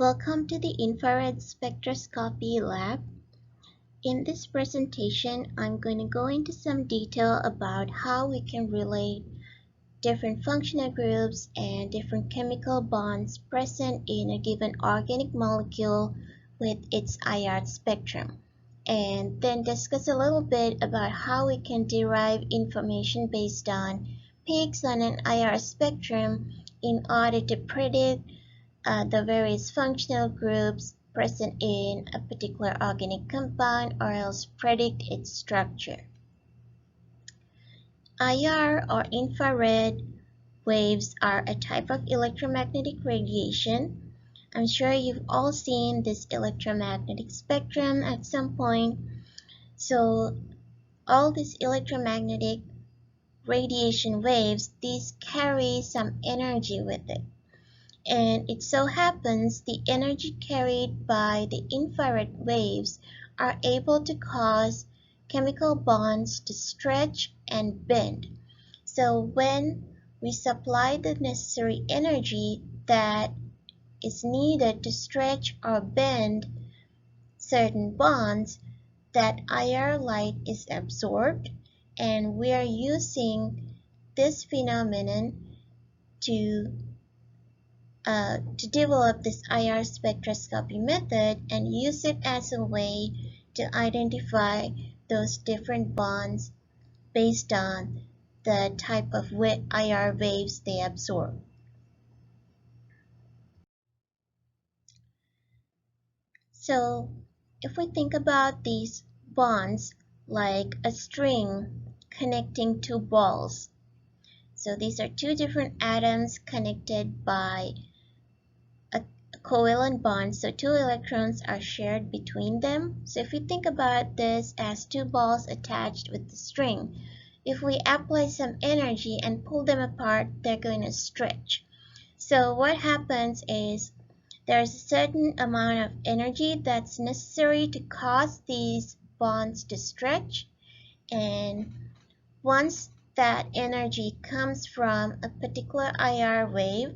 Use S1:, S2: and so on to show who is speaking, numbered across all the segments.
S1: Welcome to the Infrared Spectroscopy lab. In this presentation, I'm going to go into some detail about how we can relate different functional groups and different chemical bonds present in a given organic molecule with its IR spectrum, and then discuss a little bit about how we can derive information based on peaks on an IR spectrum in order to predict the various functional groups present in a particular organic compound, or else predict its structure. IR or infrared waves are a type of electromagnetic radiation. I'm sure you've all seen this electromagnetic spectrum at some point. So all these electromagnetic radiation waves, these carry some energy with it. And it so happens the energy carried by the infrared waves are able to cause chemical bonds to stretch and bend. So when we supply the necessary energy that is needed to stretch or bend certain bonds, that IR light is absorbed, and we are using this phenomenon to develop this IR spectroscopy method and use it as a way to identify those different bonds based on the type of IR waves they absorb. So if we think about these bonds like a string connecting two balls, so these are two different atoms connected by a covalent bond, so two electrons are shared between them. So if we think about this as two balls attached with the string, if we apply some energy and pull them apart, they're going to stretch. So what happens is there's a certain amount of energy that's necessary to cause these bonds to stretch, and once that energy comes from a particular IR wave,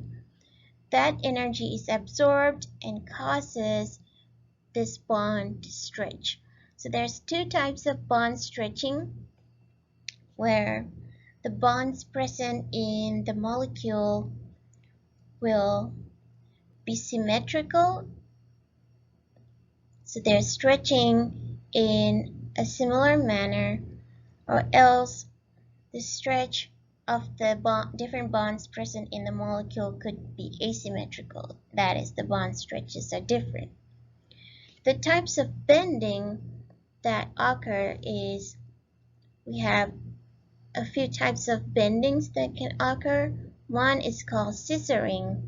S1: that energy is absorbed and causes this bond to stretch. So there's two types of bond stretching, where the bonds present in the molecule will be symmetrical, so they're stretching in a similar manner, or else the stretch of the different bonds present in the molecule could be asymmetrical. That is, the bond stretches are different. The types of bending that occur is, we have a few types of bendings that can occur. One is called scissoring,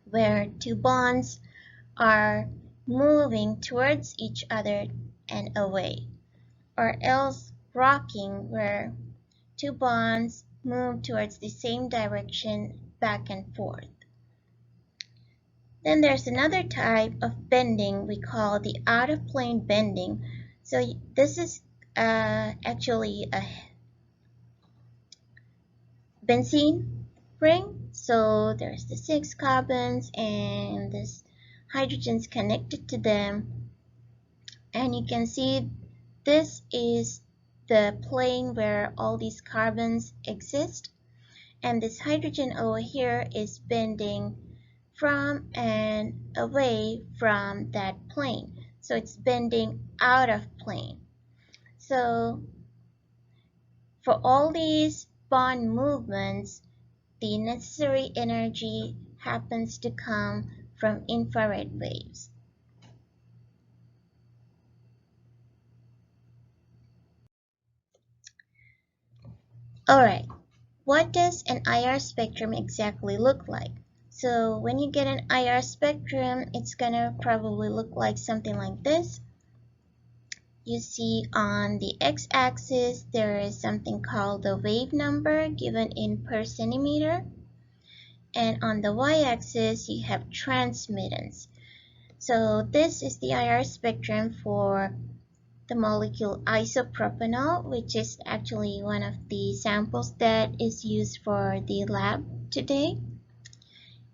S1: where two bonds are moving towards each other and away, or else rocking, where two bonds move towards the same direction back and forth. Then there's another type of bending we call the out-of-plane bending. So this is actually a benzene ring. So there's the 6 carbons and this hydrogens connected to them. And you can see this is the plane where all these carbons exist, and this hydrogen over here is bending from and away from that plane, so it's bending out of plane. So for all these bond movements, the necessary energy happens to come from infrared waves. Alright, what does an IR spectrum exactly look like? So when you get an IR spectrum, it's gonna probably look like something like this. You see on the x-axis there is something called the wave number given in per centimeter, and on the y-axis you have transmittance. So this is the IR spectrum for the molecule isopropanol, which is actually one of the samples that is used for the lab today.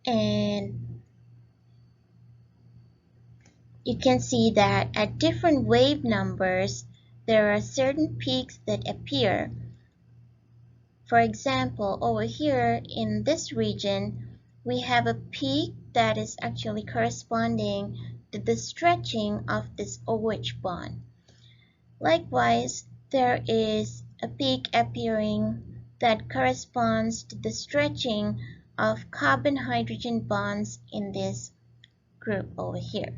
S1: And you can see that at different wave numbers, there are certain peaks that appear. For example, over here in this region, we have a peak that is actually corresponding to the stretching of this OH bond. Likewise, there is a peak appearing that corresponds to the stretching of carbon-hydrogen bonds in this group over here.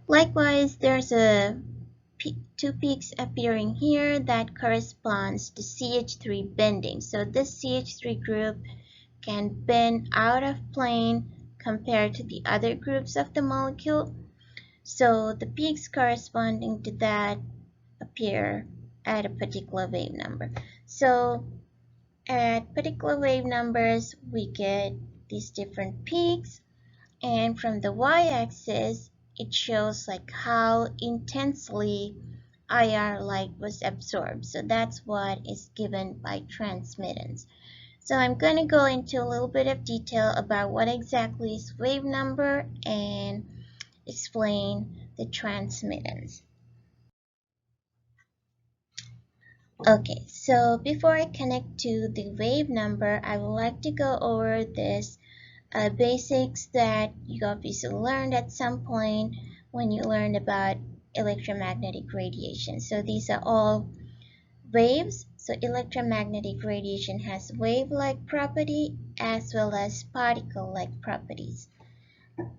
S1: Likewise, there's two peaks appearing here that corresponds to CH3 bending. So this CH3 group can bend out of plane compared to the other groups of the molecule. So the peaks corresponding to that appear at a particular wave number. So at particular wave numbers, we get these different peaks, and from the y-axis, it shows like how intensely IR light was absorbed. So that's what is given by transmittance. So I'm going to go into a little bit of detail about what exactly is wave number and explain the transmittance. Okay, so before I connect to the wave number, I would like to go over this basics that you obviously learned at some point when you learned about electromagnetic radiation. So these are all waves. So electromagnetic radiation has wave-like property as well as particle-like properties.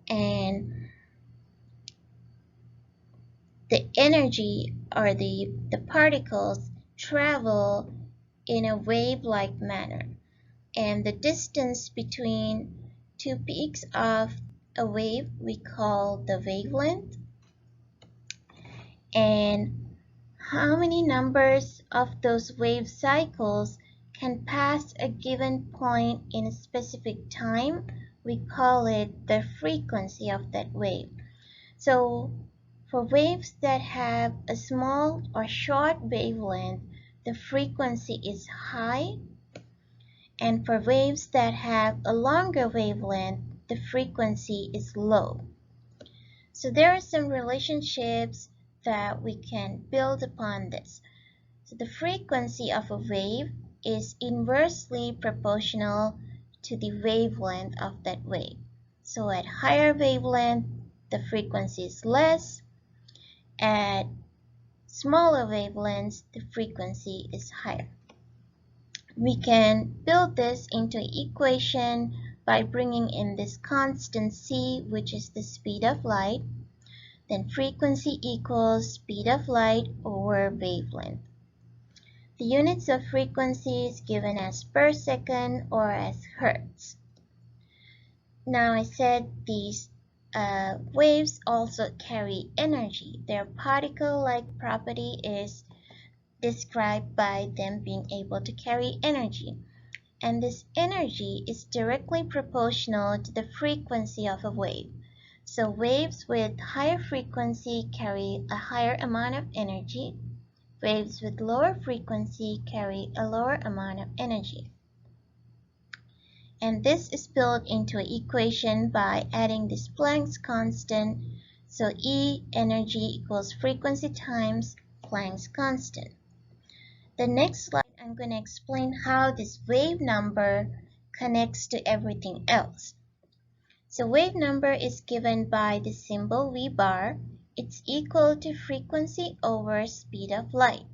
S1: And the energy or the particles travel in a wave-like manner. And the distance between two peaks of a wave we call the wavelength. And how many numbers of those wave cycles can pass a given point in a specific time, we call it the frequency of that wave. So for waves that have a small or short wavelength, the frequency is high, and for waves that have a longer wavelength, the frequency is low. So there are some relationships that we can build upon this. So the frequency of a wave is inversely proportional to the wavelength of that wave. So at higher wavelength, the frequency is less. At smaller wavelengths, the frequency is higher. We can build this into an equation by bringing in this constant c, which is the speed of light. Then frequency equals speed of light over wavelength. The units of frequency is given as per second or as hertz. Now I said these waves also carry energy. Their particle-like property is described by them being able to carry energy. And this energy is directly proportional to the frequency of a wave. So waves with higher frequency carry a higher amount of energy. Waves with lower frequency carry a lower amount of energy. And this is built into an equation by adding this Planck's constant. So E energy equals frequency times Planck's constant. The next slide, I'm going to explain how this wave number connects to everything else. So wave number is given by the symbol V bar. It's equal to frequency over speed of light.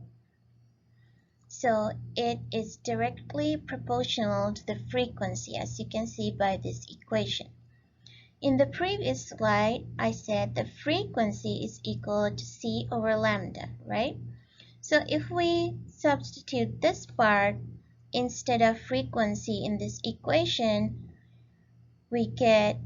S1: So it is directly proportional to the frequency, as you can see by this equation. In the previous slide, I said the frequency is equal to c over lambda, right? So if we substitute this part instead of frequency in this equation, we get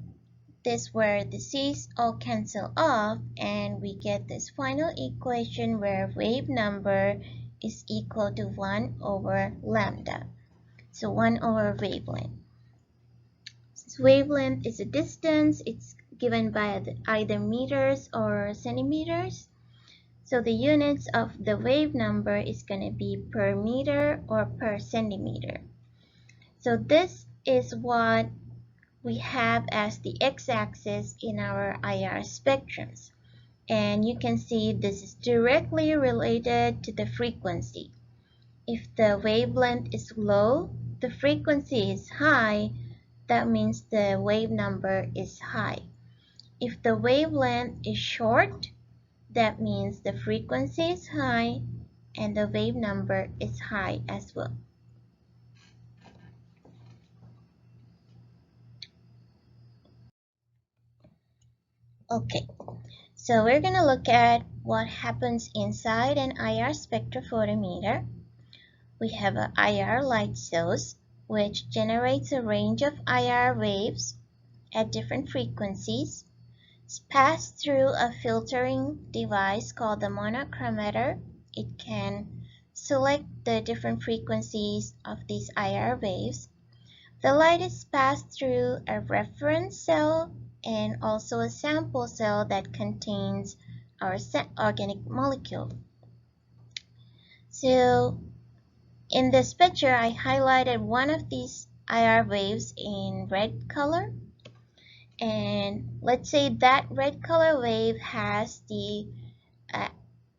S1: this where the c's all cancel off, and we get this final equation where wave number is equal to 1 over lambda. So 1 over wavelength. Since wavelength is a distance, it's given by either meters or centimeters. So the units of the wave number is going to be per meter or per centimeter. So this is what we have as the x-axis in our IR spectrums. And you can see this is directly related to the frequency. If the wavelength is low, the frequency is high, that means the wave number is high. If the wavelength is short, that means the frequency is high and the wave number is high as well. Okay, so we're going to look at what happens inside an IR spectrophotometer. We have an IR light source, which generates a range of IR waves at different frequencies. It's passed through a filtering device called the monochromator. It can select the different frequencies of these IR waves. The light is passed through a reference cell and also a sample cell that contains our organic molecule. So in this picture, I highlighted one of these IR waves in red color. And let's say that red color wave has the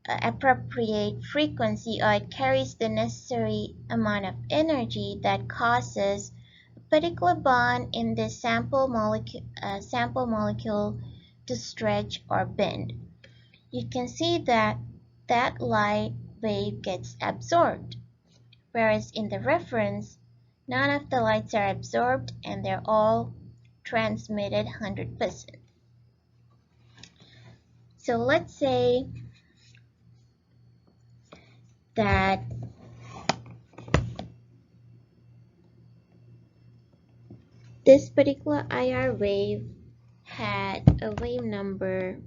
S1: appropriate frequency, or it carries the necessary amount of energy that causes a particular bond in the sample molecule to stretch or bend. You can see that that light wave gets absorbed, whereas in the reference, none of the lights are absorbed and they're all transmitted 100%. So let's say that this particular IR wave had a wave number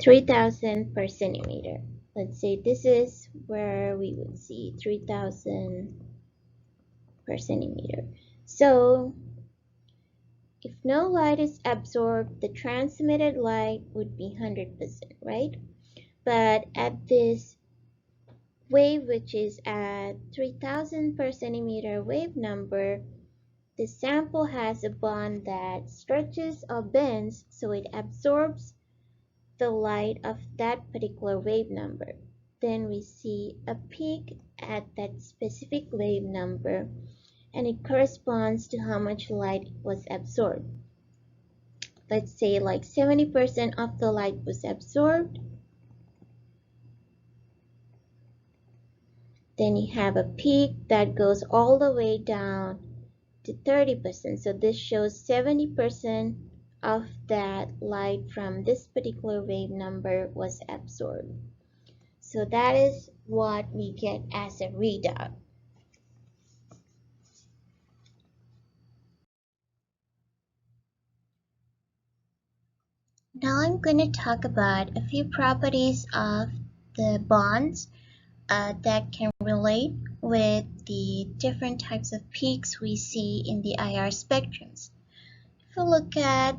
S1: 3000 per centimeter. Let's say this is where we would see 3000 per centimeter. So if no light is absorbed, the transmitted light would be 100%, right? But at this wave, which is at 3000 per centimeter wave number, the sample has a bond that stretches or bends, so it absorbs the light of that particular wave number. Then we see a peak at that specific wave number, and it corresponds to how much light was absorbed. Let's say like 70% of the light was absorbed. Then you have a peak that goes all the way down to 30%. So this shows 70% of that light from this particular wave number was absorbed. So that is what we get as a readout. Now I'm going to talk about a few properties of the bonds that can relate with the different types of peaks we see in the IR spectrums. If we look at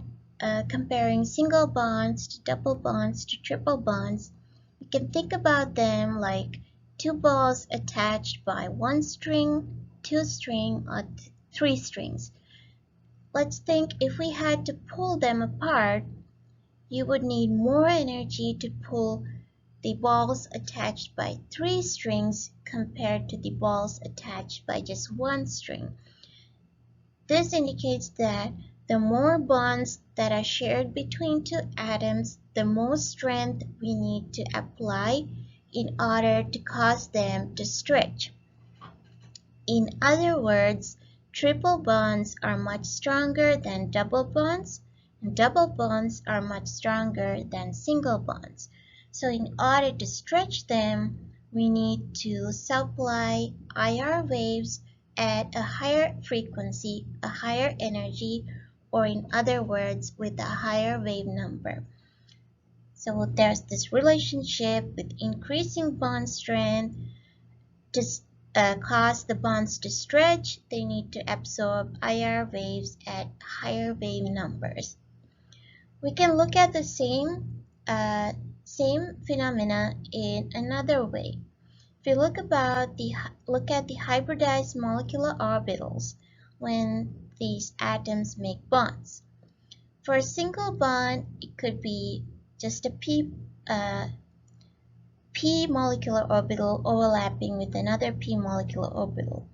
S1: comparing single bonds to double bonds to triple bonds, we can think about them like two balls attached by one string, two string, or three strings. Let's think if we had to pull them apart, you would need more energy to pull the balls attached by three strings compared to the balls attached by just one string. This indicates that the more bonds that are shared between two atoms, the more strength we need to apply in order to cause them to stretch. In other words, triple bonds are much stronger than double bonds, and double bonds are much stronger than single bonds. So in order to stretch them, we need to supply IR waves at a higher frequency, a higher energy, or in other words, with a higher wave number. So there's this relationship with increasing bond strength. To cause the bonds to stretch, they need to absorb IR waves at higher wave numbers. We can look at the same phenomena in another way. If you look at the hybridized molecular orbitals when these atoms make bonds. For a single bond, it could be just a p molecular orbital overlapping with another p molecular orbital.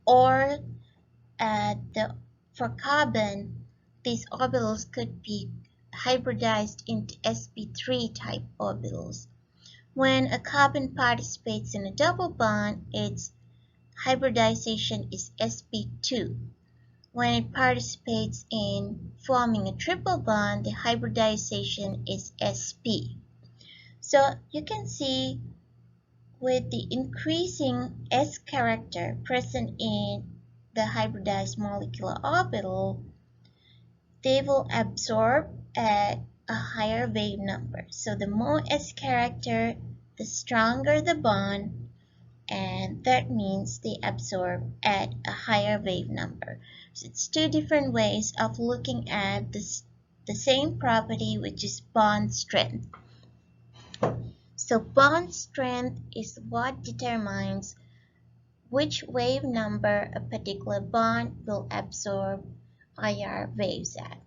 S1: Or for carbon, these orbitals could be hybridized into sp3 type orbitals. When a carbon participates in a double bond, its hybridization is sp2. When it participates in forming a triple bond, the hybridization is sp. So you can see with the increasing s character present in the hybridized molecular orbital, they will absorb at a higher wave number. So the more s character, the stronger the bond, and that means they absorb at a higher wave number. So it's two different ways of looking at the same property, which is bond strength. So bond strength is what determines which wave number a particular bond will absorb IR waves at.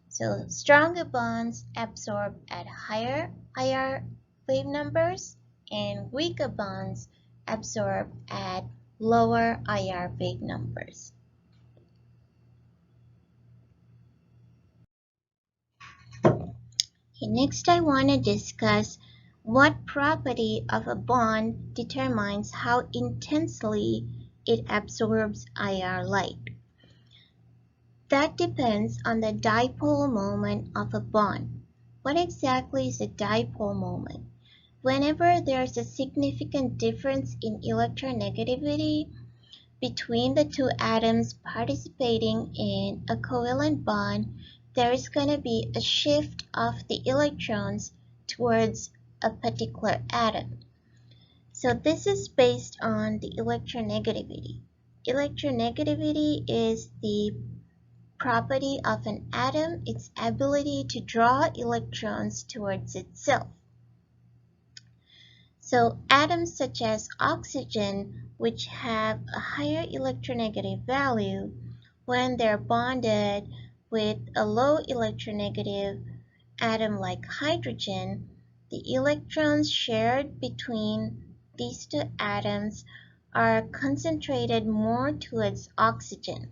S1: So stronger bonds absorb at higher IR wave numbers, and weaker bonds absorb at lower IR wave numbers. Okay, next I want to discuss what property of a bond determines how intensely it absorbs IR light. That depends on the dipole moment of a bond. What exactly is a dipole moment? Whenever there's a significant difference in electronegativity between the two atoms participating in a covalent bond, there is going to be a shift of the electrons towards a particular atom. So this is based on the electronegativity. Electronegativity is the property of an atom, its ability to draw electrons towards itself. So atoms such as oxygen, which have a higher electronegative value, when they're bonded with a low electronegative atom like hydrogen, the electrons shared between these two atoms are concentrated more towards oxygen.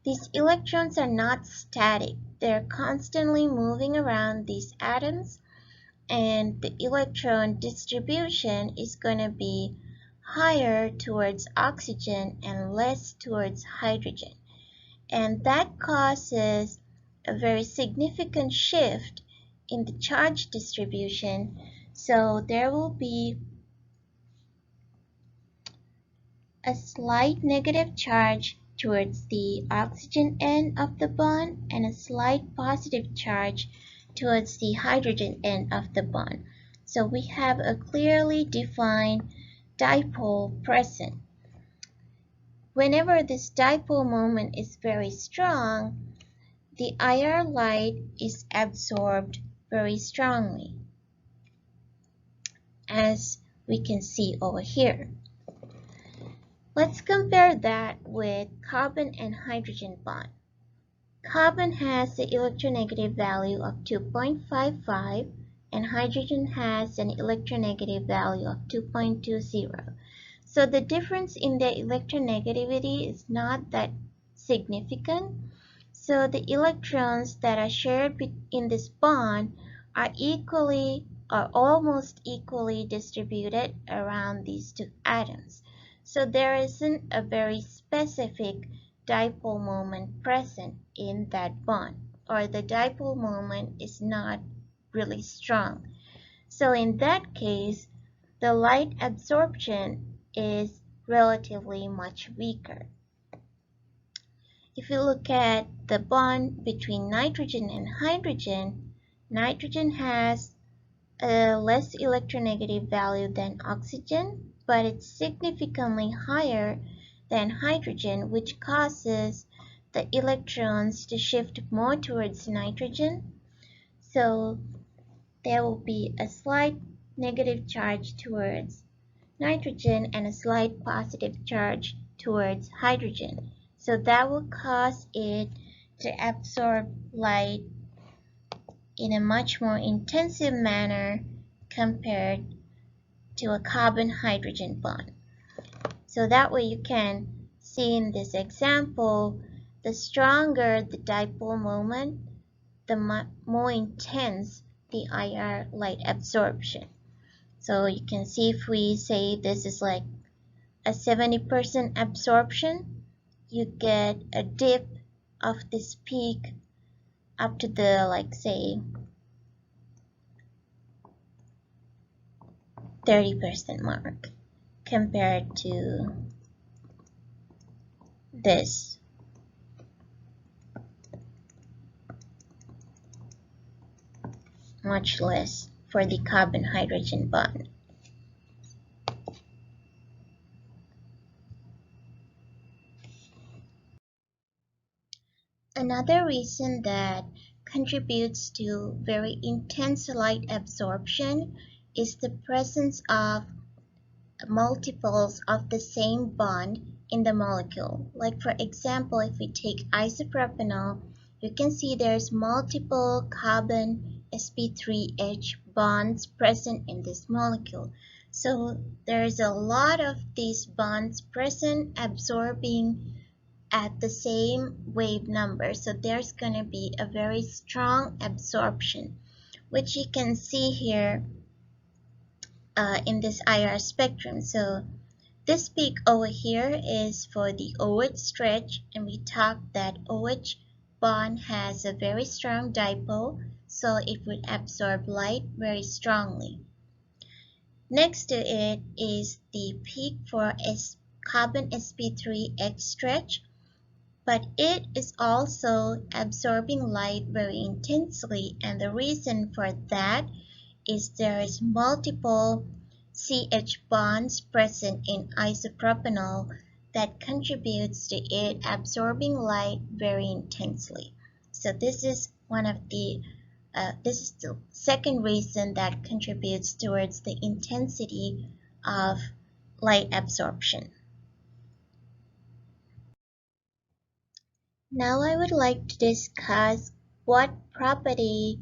S1: These electrons are not static, they're constantly moving around these atoms, and the electron distribution is going to be higher towards oxygen and less towards hydrogen. And that causes a very significant shift in the charge distribution. So there will be a slight negative charge towards the oxygen end of the bond and a slight positive charge towards the hydrogen end of the bond. So we have a clearly defined dipole present. Whenever this dipole moment is very strong, the IR light is absorbed very strongly, as we can see over here. Let's compare that with carbon and hydrogen bond. Carbon has the electronegative value of 2.55 and hydrogen has an electronegative value of 2.20. So the difference in their electronegativity is not that significant. So the electrons that are shared in this bond are equally or almost equally distributed around these two atoms. So there isn't a very specific dipole moment present in that bond, or the dipole moment is not really strong. So in that case, the light absorption is relatively much weaker. If you look at the bond between nitrogen and hydrogen, nitrogen has a less electronegative value than oxygen, but it's significantly higher than hydrogen, which causes the electrons to shift more towards nitrogen. So there will be a slight negative charge towards nitrogen and a slight positive charge towards hydrogen. So that will cause it to absorb light in a much more intensive manner compared to a carbon-hydrogen bond. So that way you can see in this example, the stronger the dipole moment, the more intense the IR light absorption. So you can see if we say this is like a 70% absorption, you get a dip of this peak up to the, like, say 30% mark compared to this. Much less for the carbon-hydrogen bond. Another reason that contributes to very intense light absorption is the presence of multiples of the same bond in the molecule. Like for example, if we take isopropanol, you can see there's multiple carbon sp3H bonds present in this molecule. So there's a lot of these bonds present absorbing at the same wave number. So there's going to be a very strong absorption, which you can see here in this IR spectrum. So this peak over here is for the OH stretch, and we talked that OH bond has a very strong dipole, so it would absorb light very strongly. Next to it is the peak for carbon sp3H stretch, but it is also absorbing light very intensely, and the reason for that is there is multiple CH bonds present in isopropanol that contributes to it absorbing light very intensely. So this is the second reason that contributes towards the intensity of light absorption. Now I would like to discuss what property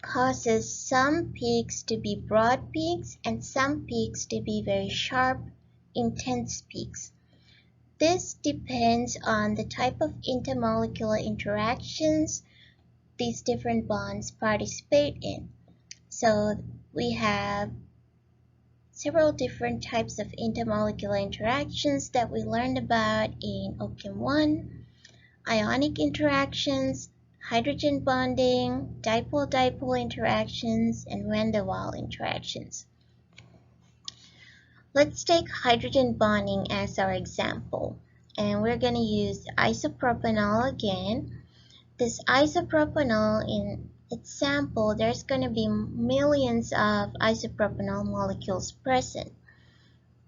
S1: causes some peaks to be broad peaks and some peaks to be very sharp, intense peaks. This depends on the type of intermolecular interactions these different bonds participate in. So we have several different types of intermolecular interactions that we learned about in OCHEM 1. Ionic interactions, hydrogen bonding, dipole-dipole interactions, and van der Waals interactions. Let's take hydrogen bonding as our example, and we're going to use isopropanol again. This isopropanol, in its sample, there's going to be millions of isopropanol molecules present.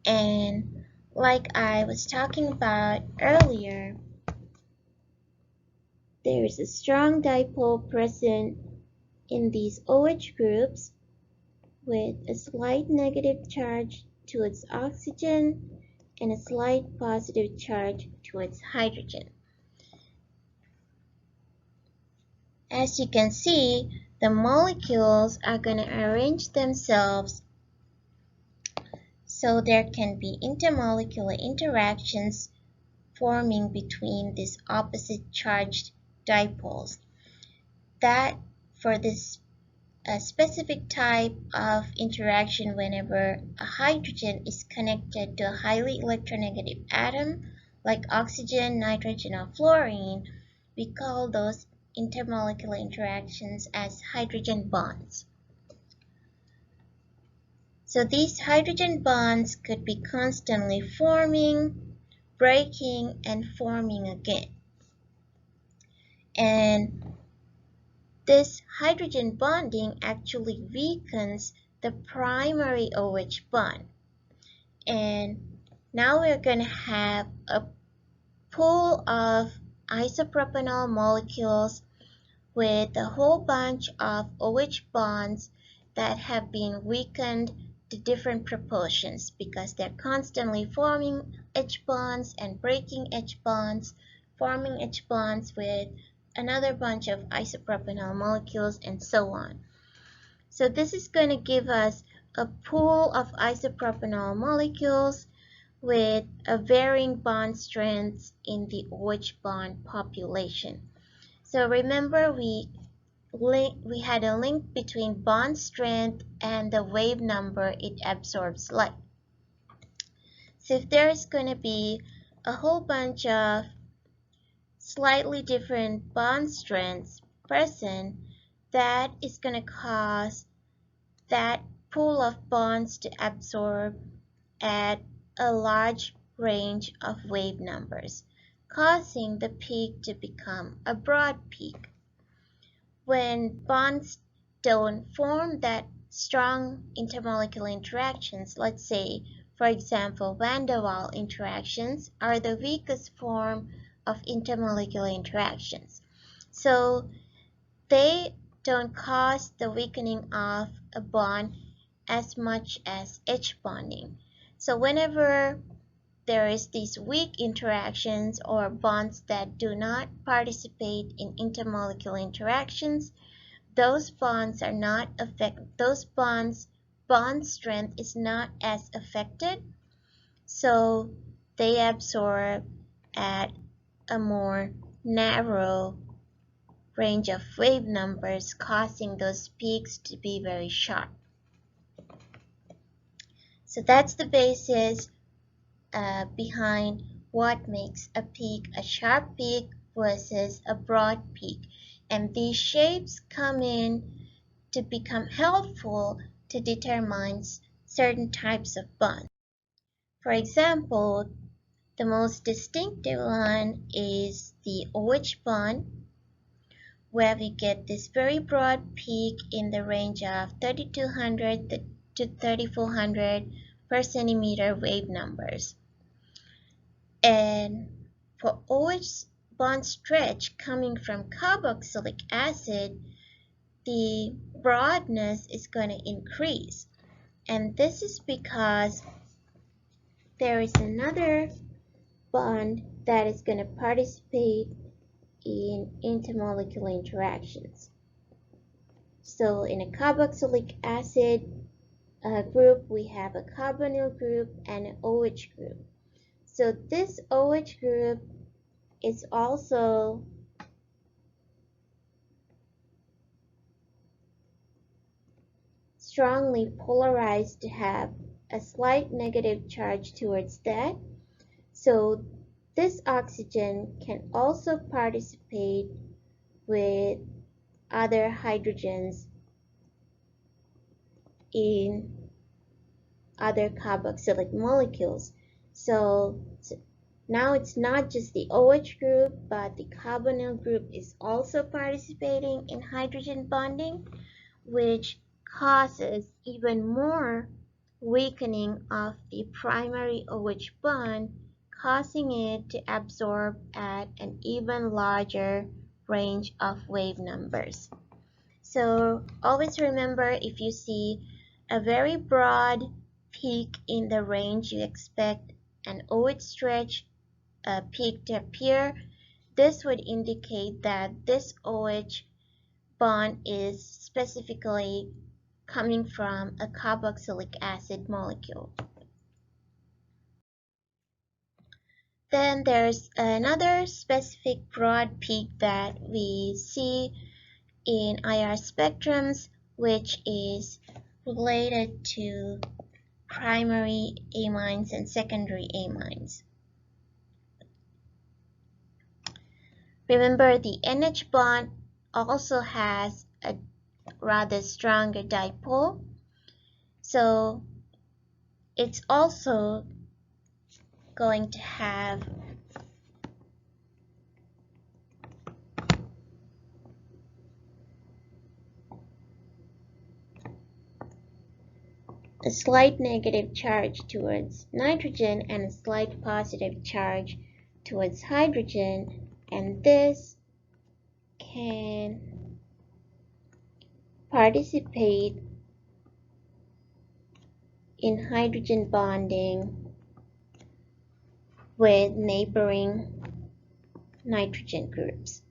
S1: And like I was talking about earlier, there is a strong dipole present in these OH groups with a slight negative charge towards oxygen and a slight positive charge towards hydrogen. As you can see, the molecules are going to arrange themselves so there can be intermolecular interactions forming between these opposite charged dipoles. That for this specific type of interaction, whenever a hydrogen is connected to a highly electronegative atom like oxygen, nitrogen, or fluorine, we call those intermolecular interactions as hydrogen bonds. So these hydrogen bonds could be constantly forming, breaking, and forming again. And this hydrogen bonding actually weakens the primary OH bond. And now we're going to have a pool of isopropanol molecules with a whole bunch of OH bonds that have been weakened the different proportions because they're constantly forming H bonds and breaking H bonds, forming H bonds with another bunch of isopropanol molecules, and so on. So this is going to give us a pool of isopropanol molecules with a varying bond strengths in the OH bond population. So remember we had a link between bond strength and the wave number it absorbs light. So if there is going to be a whole bunch of slightly different bond strengths present, that is going to cause that pool of bonds to absorb at a large range of wave numbers, causing the peak to become a broad peak. When bonds don't form that strong intermolecular interactions, let's say, for example, van der Waals interactions are the weakest form of intermolecular interactions. So they don't cause the weakening of a bond as much as H bonding. So whenever there is these weak interactions or bonds that do not participate in intermolecular interactions, those bonds are not bond strength is not as affected, so they absorb at a more narrow range of wave numbers, causing those peaks to be very sharp. So that's the basis behind what makes a peak a sharp peak versus a broad peak. And these shapes come in to become helpful to determine certain types of bonds. For example, the most distinctive one is the OH bond, where we get this very broad peak in the range of 3200 to 3400 per centimeter wave numbers. And for OH bond stretch coming from carboxylic acid, the broadness is going to increase. And this is because there is another bond that is going to participate in intermolecular interactions. So in a carboxylic acid group, we have a carbonyl group and an OH group. So this OH group is also strongly polarized to have a slight negative charge towards that. So this oxygen can also participate with other hydrogens in other carboxylic molecules. So now it's not just the OH group, but the carbonyl group is also participating in hydrogen bonding, which causes even more weakening of the primary OH bond, causing it to absorb at an even larger range of wave numbers. So always remember, if you see a very broad peak in the range, you expect an OH stretch peak to appear. This would indicate that this OH bond is specifically coming from a carboxylic acid molecule. Then there's another specific broad peak that we see in IR spectrums, which is related to primary amines and secondary amines. Remember, the NH bond also has a rather stronger dipole, so it's also going to have a slight negative charge towards nitrogen and a slight positive charge towards hydrogen, and this can participate in hydrogen bonding with neighboring nitrogen groups.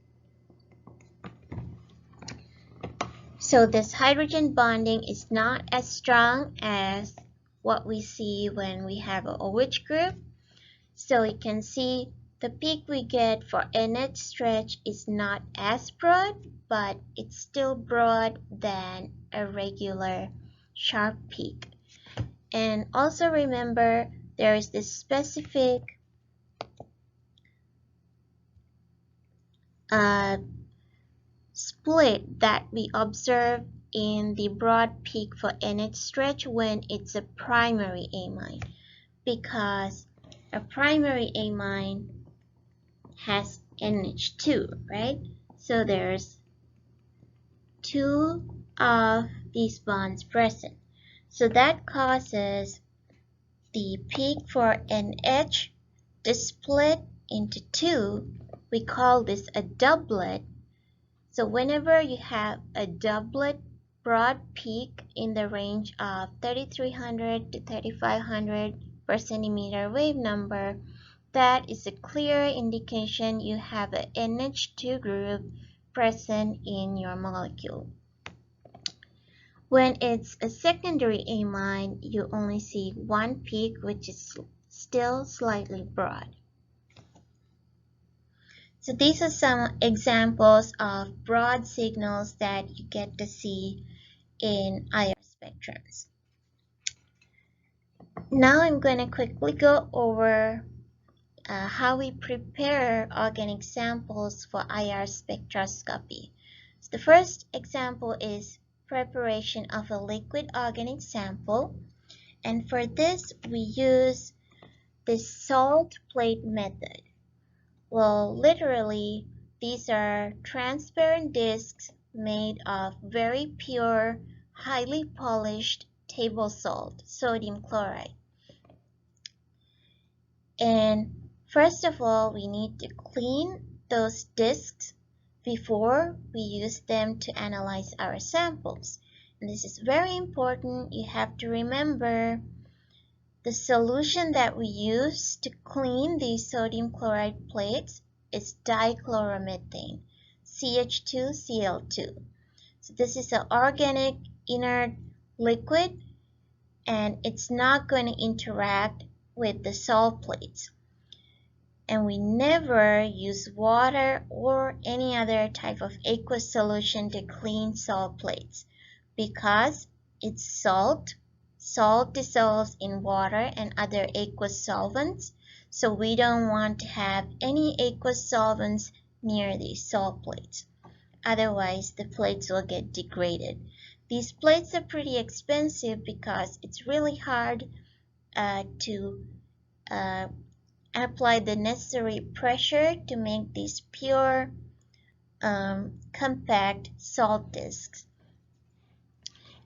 S1: So this hydrogen bonding is not as strong as what we see when we have an OH group. So you can see the peak we get for NH stretch is not as broad, but it's still broad than a regular sharp peak. And also remember, there is this specific split that we observe in the broad peak for NH stretch when it's a primary amine, because a primary amine has NH2, right? So there's two of these bonds present. So that causes the peak for NH to split into two. We call this a doublet. So whenever you have a doublet broad peak in the range of 3300 to 3500 per centimeter wave number, that is a clear indication you have an NH2 group present in your molecule. When it's a secondary amine, you only see one peak, which is still slightly broad. So these are some examples of broad signals that you get to see in IR spectrums. Now I'm going to quickly go over how we prepare organic samples for IR spectroscopy. So the first example is preparation of a liquid organic sample, and for this we use the salt plate method. Well, literally, these are transparent discs made of very pure, highly polished table salt, sodium chloride. And first of all, we need to clean those discs before we use them to analyze our samples. And this is very important. You have to remember the solution that we use to clean these sodium chloride plates is dichloromethane, CH2Cl2. So this is an organic inert liquid, and it's not going to interact with the salt plates. And we never use water or any other type of aqueous solution to clean salt plates because it's salt. Salt dissolves in water and other aqueous solvents, so we don't want to have any aqueous solvents near these salt plates. Otherwise, the plates will get degraded. These plates are pretty expensive because it's really hard to apply the necessary pressure to make these pure, compact salt discs.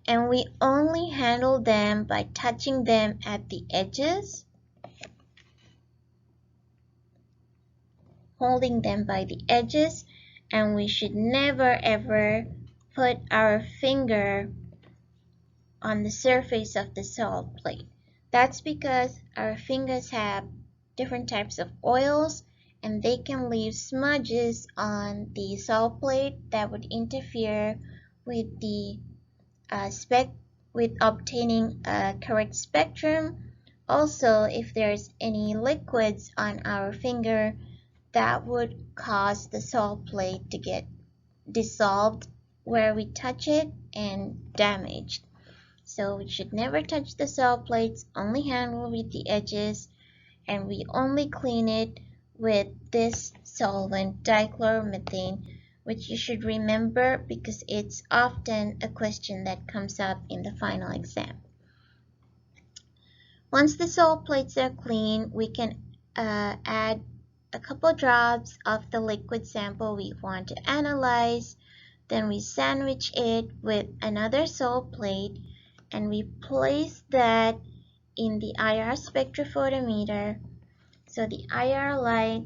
S1: And we only handle them by touching them at the edges, holding them by the edges, and we should never ever put our finger on the surface of the salt plate. That's because our fingers have different types of oils and they can leave smudges on the salt plate that would interfere with the with obtaining a correct spectrum. Also, if there's any liquids on our finger, that would cause the salt plate to get dissolved where we touch it and damaged. So we should never touch the salt plates, only handle with the edges, and we only clean it with this solvent, dichloromethane, which you should remember because it's often a question that comes up in the final exam. Once the salt plates are clean, we can add a couple drops of the liquid sample we want to analyze. Then we sandwich it with another salt plate and we place that in the IR spectrophotometer. So the IR light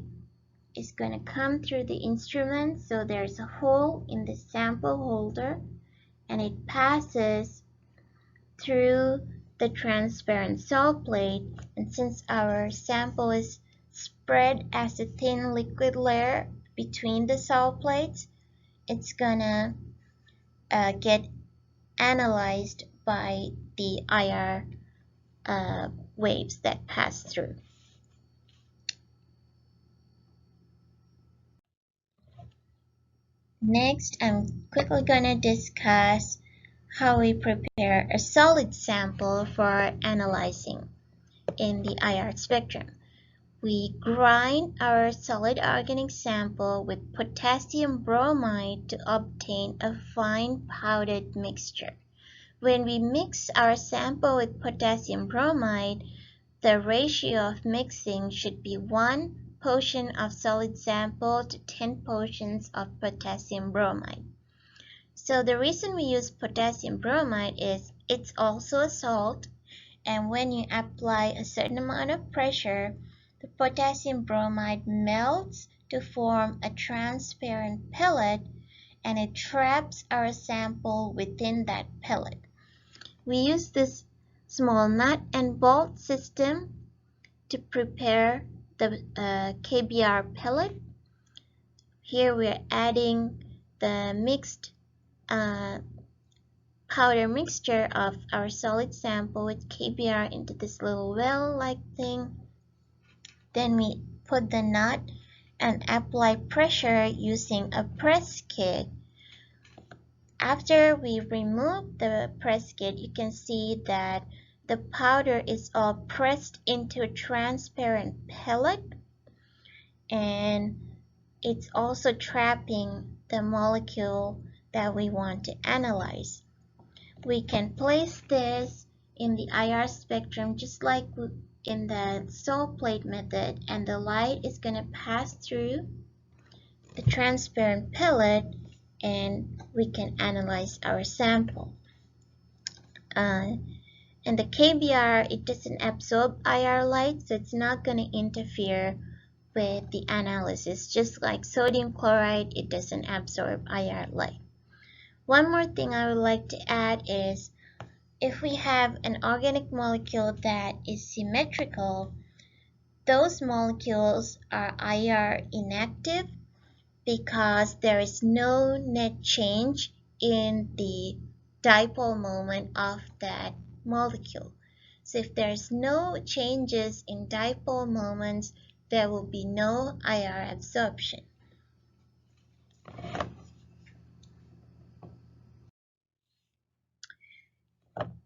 S1: is going to come through the instrument, so there's a hole in the sample holder and it passes through the transparent salt plate, and since our sample is spread as a thin liquid layer between the salt plates, it's gonna get analyzed by the IR waves that pass through. Next, I'm quickly gonna discuss how we prepare a solid sample for analyzing in the IR spectrum. We grind our solid organic sample with potassium bromide to obtain a fine powdered mixture. When we mix our sample with potassium bromide, the ratio of mixing should be 1 portion of solid sample to 10 portions of potassium bromide. So the reason we use potassium bromide is it's also a salt, and when you apply a certain amount of pressure, the potassium bromide melts to form a transparent pellet, and it traps our sample within that pellet. We use this small nut and bolt system to prepare the KBr pellet. Here we are adding the mixed powder mixture of our solid sample with KBr into this little well-like thing. Then we put the nut and apply pressure using a press kit. After we remove the press kit, you can see that the powder is all pressed into a transparent pellet, and it's also trapping the molecule that we want to analyze. We can place this in the IR spectrum just like in the salt plate method, and the light is going to pass through the transparent pellet and we can analyze our sample. And the KBr, it doesn't absorb IR light, so it's not going to interfere with the analysis. Just like sodium chloride, it doesn't absorb IR light. One more thing I would like to add is if we have an organic molecule that is symmetrical, those molecules are IR inactive because there is no net change in the dipole moment of that molecule. So if there's no changes in dipole moments, there will be no IR absorption.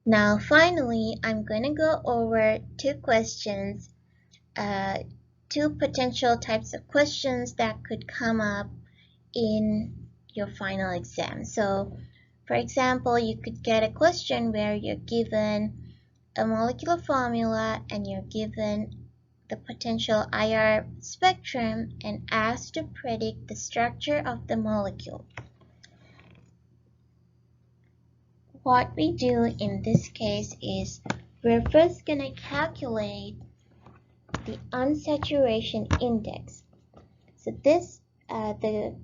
S1: Now finally, I'm going to go over two questions, two potential types of questions that could come up in your final exam. So for example, you could get a question where you're given a molecular formula and you're given the potential IR spectrum and asked to predict the structure of the molecule. What we do in this case is we're first going to calculate the unsaturation index. So this, the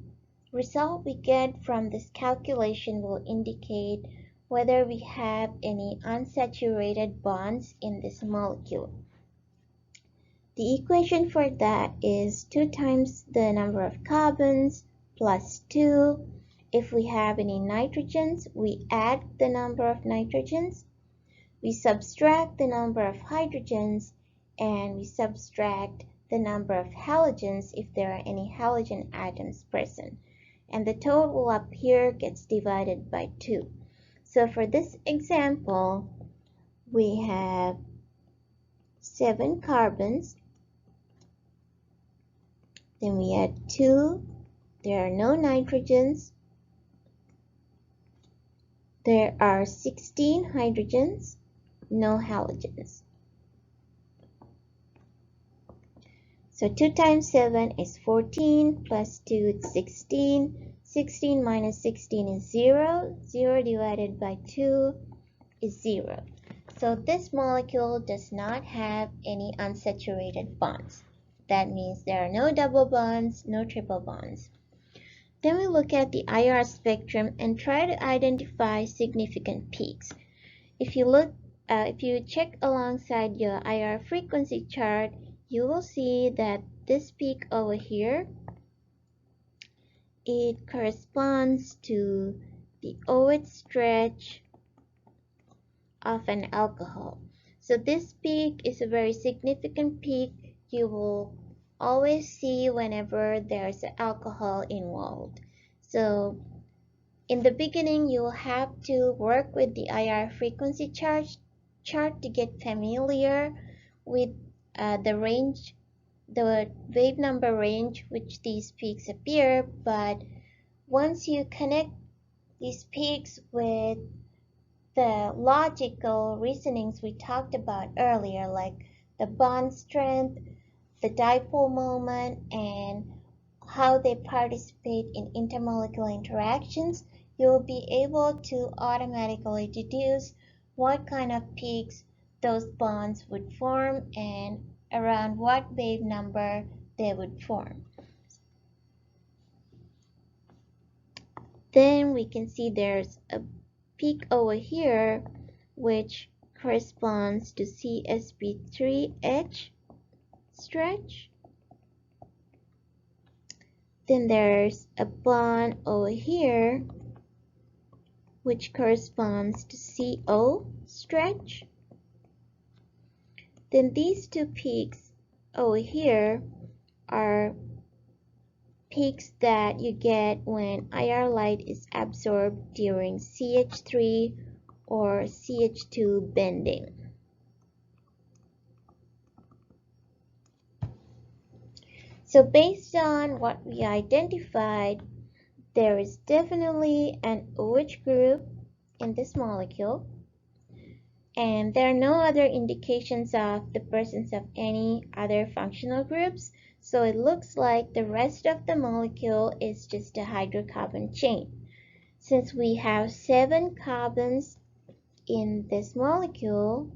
S1: result we get from this calculation will indicate whether we have any unsaturated bonds in this molecule. The equation for that is 2 times the number of carbons plus 2. If we have any nitrogens, we add the number of nitrogens, we subtract the number of hydrogens, and we subtract the number of halogens if there are any halogen atoms present. And the total up here gets divided by 2. So for this example, we have 7 carbons, then we add 2, there are no nitrogens, there are 16 hydrogens, no halogens. So 2 times 7 is 14, plus 2 is 16. 16 minus 16 is 0. 0 divided by 2 is 0. So this molecule does not have any unsaturated bonds. That means there are no double bonds, no triple bonds. Then we look at the IR spectrum and try to identify significant peaks. If you look if you check alongside your IR frequency chart, you will see that this peak over here, it corresponds to the OH stretch of an alcohol. So this peak is a very significant peak you will always see whenever there's alcohol involved. So in the beginning, you will have to work with the IR frequency chart to get familiar with the range, the wave number range which these peaks appear. But once you connect these peaks with the logical reasonings we talked about earlier, like the bond strength, the dipole moment, and how they participate in intermolecular interactions, you'll be able to automatically deduce what kind of peaks those bonds would form and around what wave number they would form. Then we can see there's a peak over here which corresponds to CSP3H stretch. Then there's a bond over here which corresponds to CO stretch. Then these two peaks over here are peaks that you get when IR light is absorbed during CH3 or CH2 bending. So based on what we identified, there is definitely an OH group in this molecule, and there are no other indications of the presence of any other functional groups, so it looks like the rest of the molecule is just a hydrocarbon chain. Since we have 7 carbons in this molecule,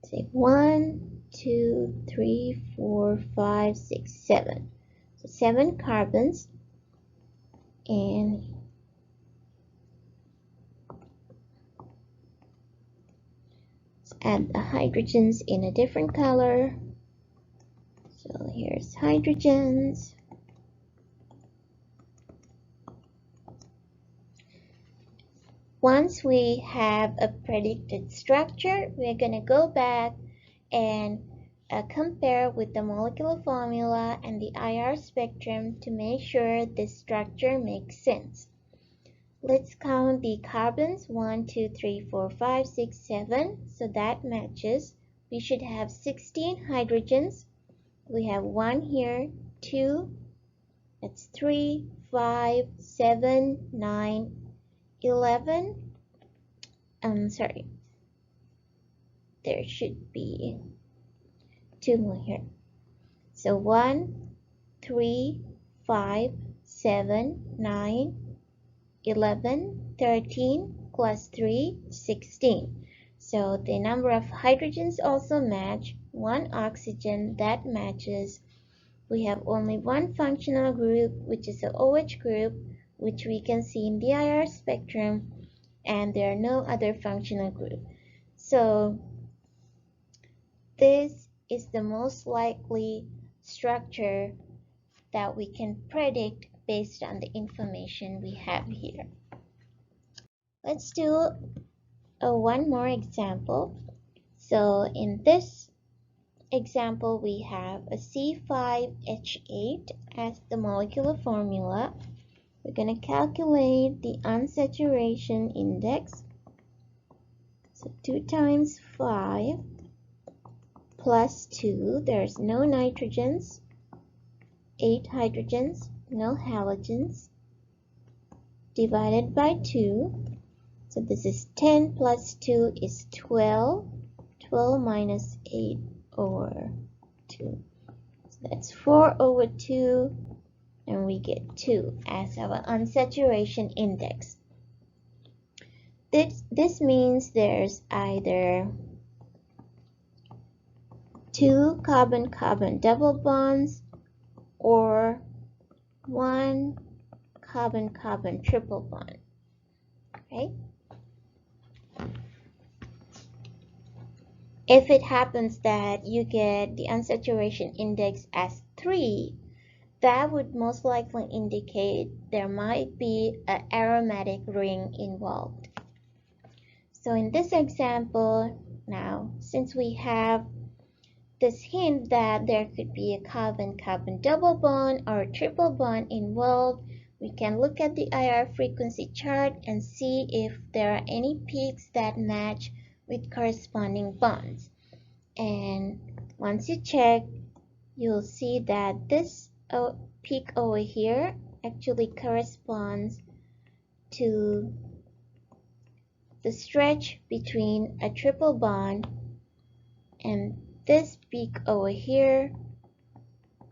S1: say 1, 2, 3, 4, 5, 6, 7. So 7 carbons, and let's add the hydrogens in a different color. So here's hydrogens. Once we have a predicted structure, we're going to go back and compare with the molecular formula and the IR spectrum to make sure this structure makes sense. Let's count the carbons, 1, 2, 3, 4, 5, 6, 7. So that matches. We should have 16 hydrogens. We have 1 here, 2, that's 3, 5, 7, 9, 11. There should be 2 more here. So 1, 3, 5, 7, 9, 11, 13, plus 3, 16. So the number of hydrogens also match. 1 oxygen, that matches. We have only 1 functional group, which is the OH group, which we can see in the IR spectrum, and there are no other functional group. So this is the most likely structure that we can predict based on the information we have here. Let's do one more example. So in this example, we have a C5H8 as the molecular formula. We're going to calculate the unsaturation index. So 2 times 5 plus 2, there's no nitrogens, 8 hydrogens, no halogens, divided by 2. So this is 10 plus 2 is 12. 12 minus 8 over 2. So that's 4 over 2, and we get 2 as our unsaturation index. This means there's either 2 carbon-carbon double bonds or 1 carbon-carbon triple bond. Okay? If it happens that you get the unsaturation index as 3, that would most likely indicate there might be an aromatic ring involved. So in this example, now, since we have this hint that there could be a carbon-carbon double bond or triple bond involved, we can look at the IR frequency chart and see if there are any peaks that match with corresponding bonds. And once you check, you'll see that this peak over here actually corresponds to the stretch between a triple bond, and this peak over here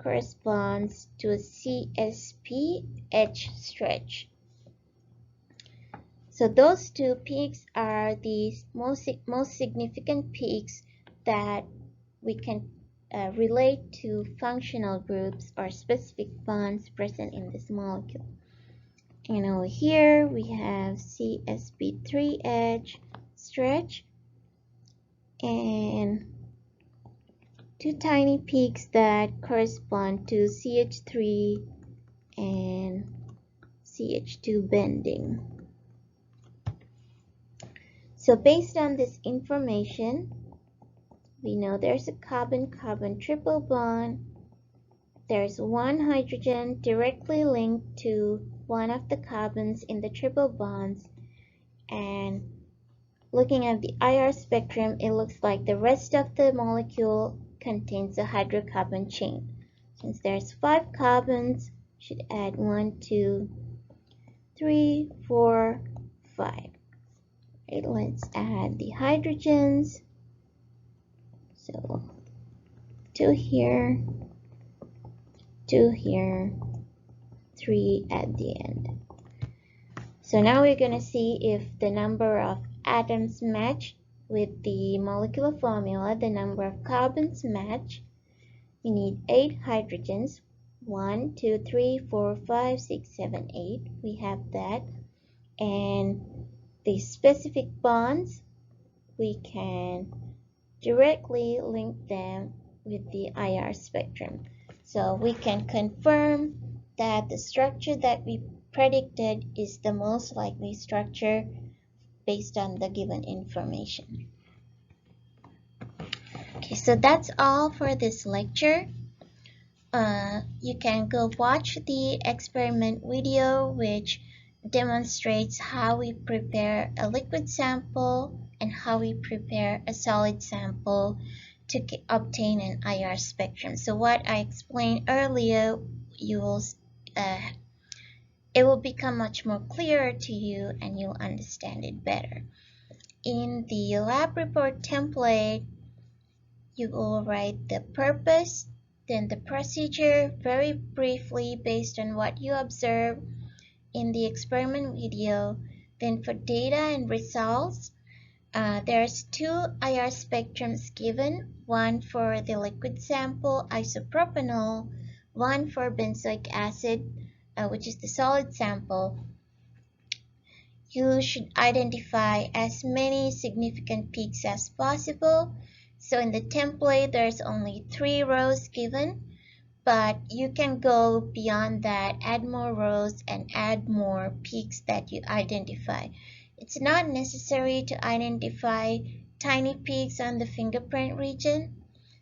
S1: corresponds to a CSP edge stretch. So those two peaks are the most significant peaks that we can relate to functional groups or specific bonds present in this molecule. And over here we have CSP3 edge stretch and two tiny peaks that correspond to CH3 and CH2 bending. So based on this information, we know there's a carbon-carbon triple bond. There's one hydrogen directly linked to one of the carbons in the triple bonds. And looking at the IR spectrum, it looks like the rest of the molecule contains a hydrocarbon chain. Since there's 5 carbons, should add 1, 2, 3, 4, 5. Right, let's add the hydrogens. So 2 here, 2 here, 3 at the end. So now we're going to see if the number of atoms match with the molecular formula, the number of carbons match. We need 8 hydrogens. 1, 2, 3, 4, 5, 6, 7, 8. We have that. And the specific bonds, we can directly link them with the IR spectrum. So we can confirm that the structure that we predicted is the most likely structure based on the given information. Okay, so that's all for this lecture. You can go watch the experiment video which demonstrates how we prepare a liquid sample and how we prepare a solid sample to obtain an IR spectrum. So what I explained earlier, it will become much more clearer to you and you'll understand it better. In the lab report template, you will write the purpose, then the procedure very briefly based on what you observe in the experiment video. Then for data and results, there's 2 IR spectrums given, one for the liquid sample isopropanol, one for benzoic acid, which is the solid sample. You should identify as many significant peaks as possible. So in the template, there's only 3 rows given, but you can go beyond that, add more rows and add more peaks that you identify. It's not necessary to identify tiny peaks on the fingerprint region,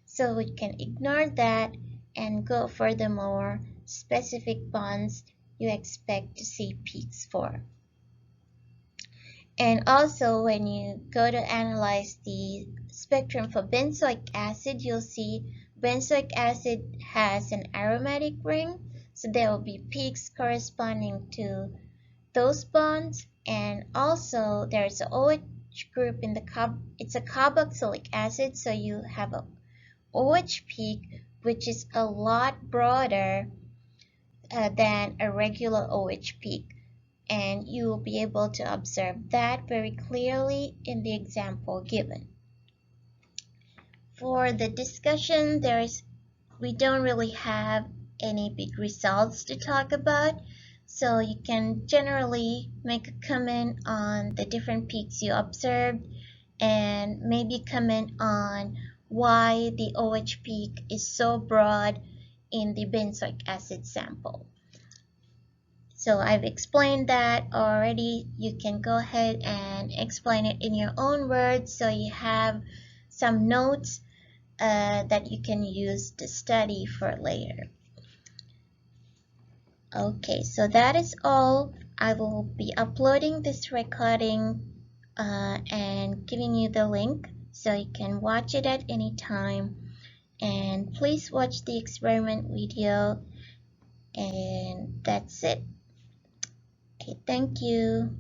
S1: so we can ignore that and go for the more specific bonds you expect to see peaks for. And also when you go to analyze the spectrum for benzoic acid, you'll see benzoic acid has an aromatic ring, so there will be peaks corresponding to those bonds. And also there's an OH group in the it's a carboxylic acid, so you have a OH peak which is a lot broader than a regular OH peak. And you will be able to observe that very clearly in the example given. For the discussion, we don't really have any big results to talk about, so you can generally make a comment on the different peaks you observed and maybe comment on why the OH peak is so broad in the benzoic acid sample. So I've explained that already. You can go ahead and explain it in your own words so you have some notes that you can use to study for later. Okay, so that is all. I will be uploading this recording and giving you the link so you can watch it at any time. And please watch the experiment video, and that's it. Okay, thank you.